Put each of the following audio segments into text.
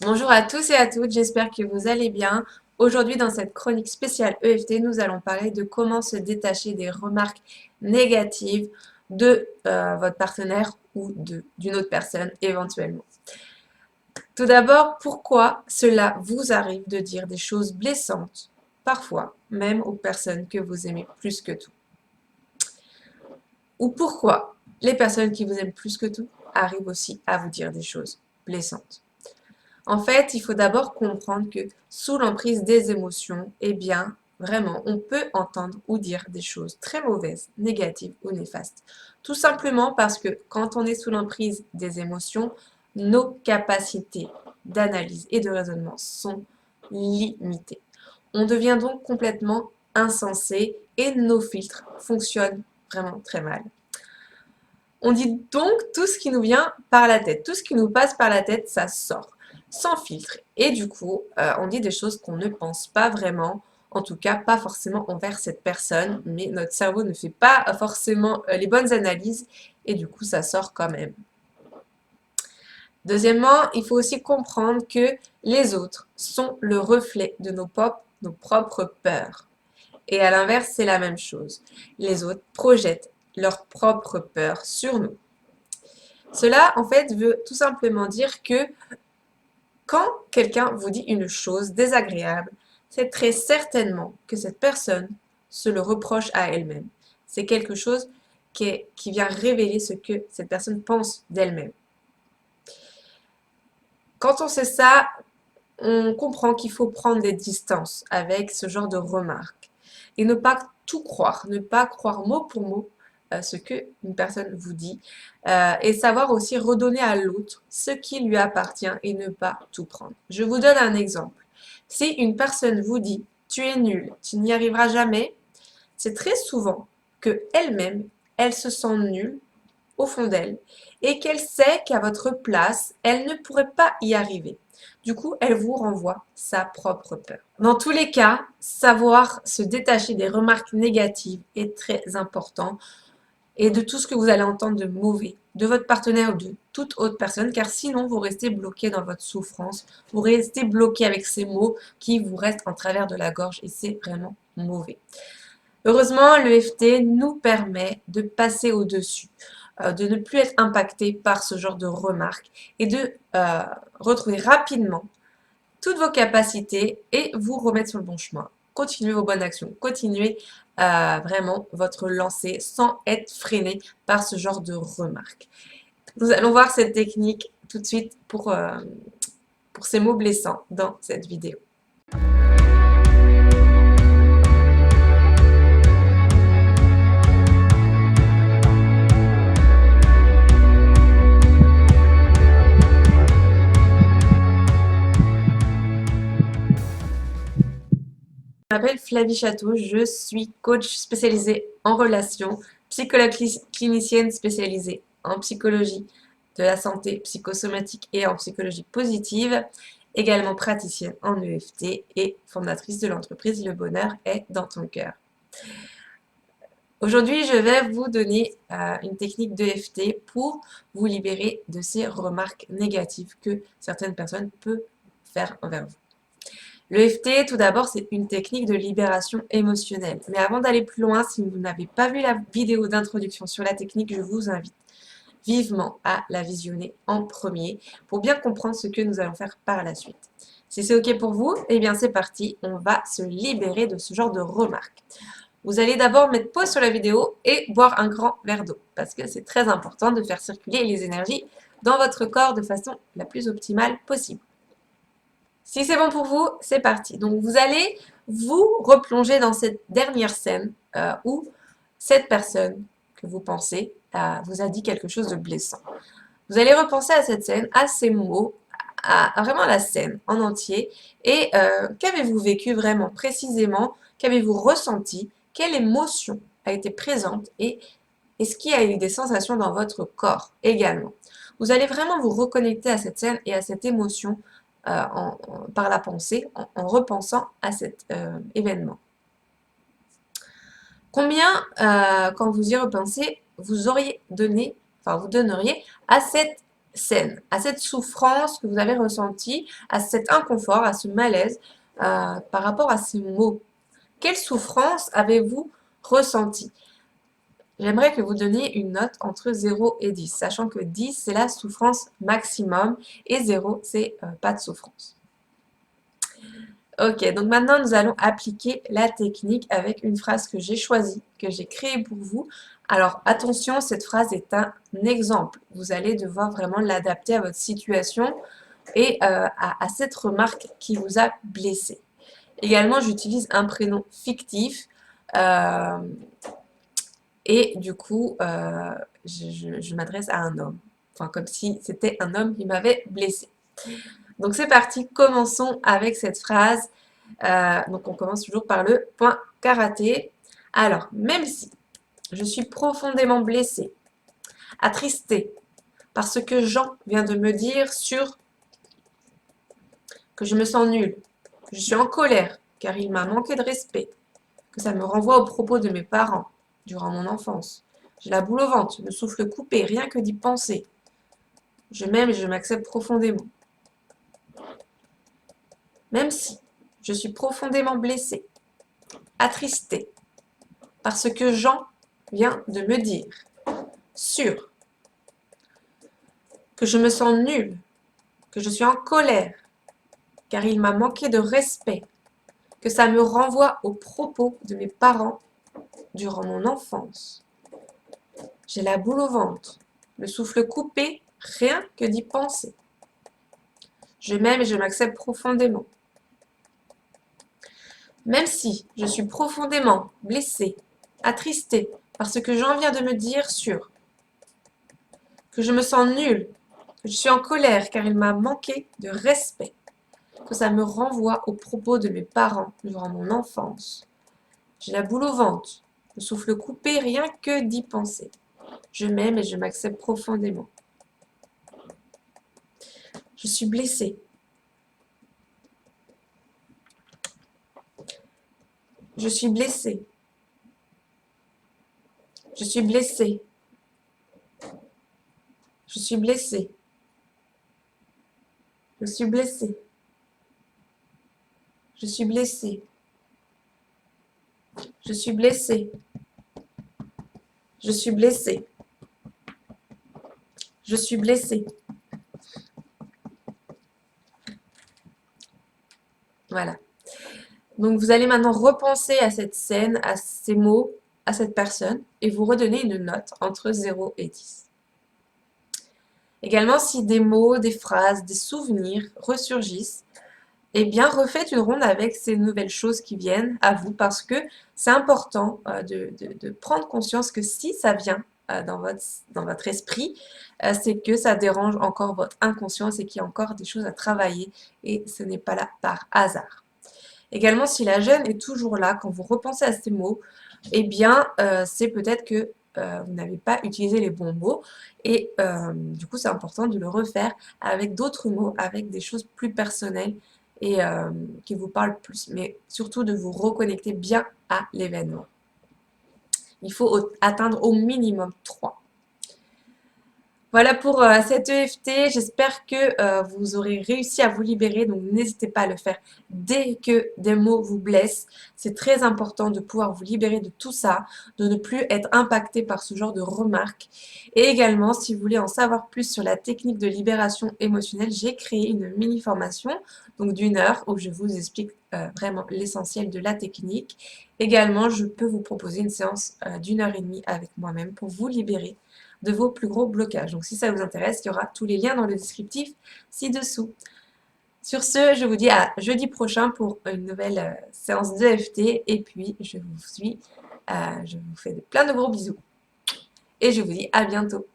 Bonjour à tous et à toutes, j'espère que vous allez bien. Aujourd'hui, dans cette chronique spéciale EFT, nous allons parler de comment se détacher des remarques négatives de votre partenaire ou d'une autre personne éventuellement. Tout d'abord, pourquoi cela vous arrive de dire des choses blessantes, parfois même aux personnes que vous aimez plus que tout? Ou pourquoi les personnes qui vous aiment plus que tout arrivent aussi à vous dire des choses blessantes? En fait, il faut d'abord comprendre que sous l'emprise des émotions, eh bien, vraiment, on peut entendre ou dire des choses très mauvaises, négatives ou néfastes. Tout simplement parce que quand on est sous l'emprise des émotions, nos capacités d'analyse et de raisonnement sont limitées. On devient donc complètement insensé et nos filtres fonctionnent vraiment très mal. On dit donc tout ce qui nous vient par la tête. Tout ce qui nous passe par la tête, ça sort, sans filtre. Et du coup, on dit des choses qu'on ne pense pas vraiment, en tout cas pas forcément envers cette personne, mais notre cerveau ne fait pas forcément les bonnes analyses, et du coup, ça sort quand même. Deuxièmement, il faut aussi comprendre que les autres sont le reflet de nos propres peurs. Et à l'inverse, c'est la même chose. Les autres projettent leurs propres peurs sur nous. Cela, en fait, veut tout simplement dire que quand quelqu'un vous dit une chose désagréable, c'est très certainement que cette personne se le reproche à elle-même. C'est quelque chose qui vient révéler ce que cette personne pense d'elle-même. Quand on sait ça, on comprend qu'il faut prendre des distances avec ce genre de remarques et ne pas tout croire, ne pas croire mot pour mot ce que une personne vous dit et savoir aussi redonner à l'autre ce qui lui appartient et ne pas tout prendre. Je vous donne un exemple. Si une personne vous dit tu es nul, tu n'y arriveras jamais, c'est très souvent que elle-même, elle se sent nulle au fond d'elle et qu'elle sait qu'à votre place, elle ne pourrait pas y arriver. Du coup, elle vous renvoie sa propre peur. Dans tous les cas, savoir se détacher des remarques négatives est très important et de tout ce que vous allez entendre de mauvais de votre partenaire ou de toute autre personne, car sinon vous restez bloqué dans votre souffrance, vous restez bloqué avec ces mots qui vous restent en travers de la gorge et c'est vraiment mauvais. Heureusement, l'EFT nous permet de passer au-dessus, de ne plus être impacté par ce genre de remarques et de retrouver rapidement toutes vos capacités et vous remettre sur le bon chemin. Continuez vos bonnes actions, continuez vraiment votre lancée sans être freiné par ce genre de remarques. Nous allons voir cette technique tout de suite pour ces mots blessants dans cette vidéo. Je m'appelle Flavie Château, je suis coach spécialisée en relations, psychologue clinicienne spécialisée en psychologie de la santé psychosomatique et en psychologie positive, également praticienne en EFT et fondatrice de l'entreprise Le Bonheur est dans ton cœur. Aujourd'hui, je vais vous donner une technique d'EFT pour vous libérer de ces remarques négatives que certaines personnes peuvent faire envers vous. L'EFT, tout d'abord, c'est une technique de libération émotionnelle. Mais avant d'aller plus loin, si vous n'avez pas vu la vidéo d'introduction sur la technique, je vous invite vivement à la visionner en premier pour bien comprendre ce que nous allons faire par la suite. Si c'est OK pour vous, eh bien c'est parti, on va se libérer de ce genre de remarques. Vous allez d'abord mettre pause sur la vidéo et boire un grand verre d'eau parce que c'est très important de faire circuler les énergies dans votre corps de façon la plus optimale possible. Si c'est bon pour vous, c'est parti. Donc vous allez vous replonger dans cette dernière scène où cette personne que vous pensez vous a dit quelque chose de blessant. Vous allez repenser à cette scène, à ces mots, à vraiment la scène en entier et qu'avez-vous vécu vraiment précisément, qu'avez-vous ressenti, quelle émotion a été présente et est-ce qu'il y a eu des sensations dans votre corps également. Vous allez vraiment vous reconnecter à cette scène et à cette émotion par la pensée, en repensant à cet événement. Combien, quand vous y repensez, vous auriez donné, enfin vous donneriez à cette scène, à cette souffrance que vous avez ressentie, à cet inconfort, à ce malaise par rapport à ces mots. Quelle souffrance avez-vous ressenti? J'aimerais que vous donniez une note entre 0 et 10, sachant que 10, c'est la souffrance maximum et 0, c'est pas de souffrance. Ok, donc maintenant nous allons appliquer la technique avec une phrase que j'ai choisie, que j'ai créée pour vous. Alors attention, cette phrase est un exemple. Vous allez devoir vraiment l'adapter à votre situation et à cette remarque qui vous a blessé. Également, j'utilise un prénom fictif euh, et du coup, je m'adresse à un homme. Enfin, comme si c'était un homme qui m'avait blessé. Donc c'est parti, commençons avec cette phrase. Donc on commence toujours par le point karaté. Alors, même si je suis profondément blessée, attristée par ce que Jean vient de me dire sur que je me sens nulle, que je suis en colère car il m'a manqué de respect, que ça me renvoie aux propos de mes parents durant mon enfance. J'ai la boule au ventre, le souffle coupé, rien que d'y penser. Je m'aime et je m'accepte profondément. Même si je suis profondément blessée, attristée par ce que Jean vient de me dire, sûr que je me sens nulle, que je suis en colère, car il m'a manqué de respect, que ça me renvoie aux propos de mes parents durant mon enfance. J'ai la boule au ventre, le souffle coupé, rien que d'y penser. Je m'aime et je m'accepte profondément. Même si je suis profondément blessée, attristée par ce que Jean vient de me dire sur que je me sens nulle, que je suis en colère car il m'a manqué de respect, que ça me renvoie aux propos de mes parents durant mon enfance. J'ai la boule au ventre, le souffle coupé rien que d'y penser. Je m'aime et je m'accepte profondément. Je suis blessée. Je suis blessée. Je suis blessée. Je suis blessée. Je suis blessée. Je suis blessée. Je suis blessée. Je suis blessée. Je suis blessée. Voilà. Donc vous allez maintenant repenser à cette scène, à ces mots, à cette personne et vous redonner une note entre 0 et 10. Également, si des mots, des phrases, des souvenirs ressurgissent, eh bien, refaites une ronde avec ces nouvelles choses qui viennent à vous parce que c'est important de prendre conscience que si ça vient dans votre esprit, c'est que ça dérange encore votre inconscience et qu'il y a encore des choses à travailler et ce n'est pas là par hasard. Également, si la gêne est toujours là quand vous repensez à ces mots, eh bien, c'est peut-être que vous n'avez pas utilisé les bons mots et du coup, c'est important de le refaire avec d'autres mots, avec des choses plus personnelles et qui vous parlent plus, mais surtout de vous reconnecter bien à l'événement. Il faut atteindre au minimum 3. Voilà pour cette EFT. J'espère que vous aurez réussi à vous libérer. Donc, n'hésitez pas à le faire dès que des mots vous blessent. C'est très important de pouvoir vous libérer de tout ça, de ne plus être impacté par ce genre de remarques. Et également, si vous voulez en savoir plus sur la technique de libération émotionnelle, j'ai créé une mini formation donc d'1 heure où je vous explique vraiment l'essentiel de la technique. Également, je peux vous proposer une séance d'1 heure et demie avec moi-même pour vous libérer de vos plus gros blocages. Donc si ça vous intéresse, il y aura tous les liens dans le descriptif ci-dessous. Sur ce, je vous dis à jeudi prochain pour une nouvelle séance d'EFT et puis je vous fais plein de gros bisous et je vous dis à bientôt.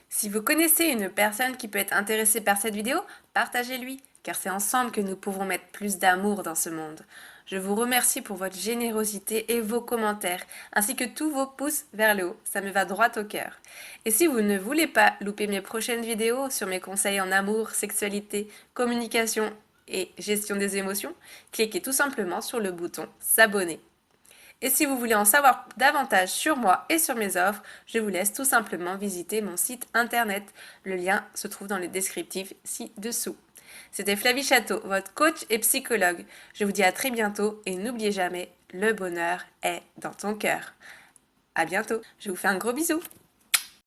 Si vous connaissez une personne qui peut être intéressée par cette vidéo, partagez-lui, car c'est ensemble que nous pouvons mettre plus d'amour dans ce monde. Je vous remercie pour votre générosité et vos commentaires, ainsi que tous vos pouces vers le haut, ça me va droit au cœur. Et si vous ne voulez pas louper mes prochaines vidéos sur mes conseils en amour, sexualité, communication et gestion des émotions, cliquez tout simplement sur le bouton s'abonner. Et si vous voulez en savoir davantage sur moi et sur mes offres, je vous laisse tout simplement visiter mon site internet. Le lien se trouve dans le descriptif ci-dessous. C'était Flavie Château, votre coach et psychologue. Je vous dis à très bientôt et n'oubliez jamais, le bonheur est dans ton cœur. À bientôt. Je vous fais un gros bisou.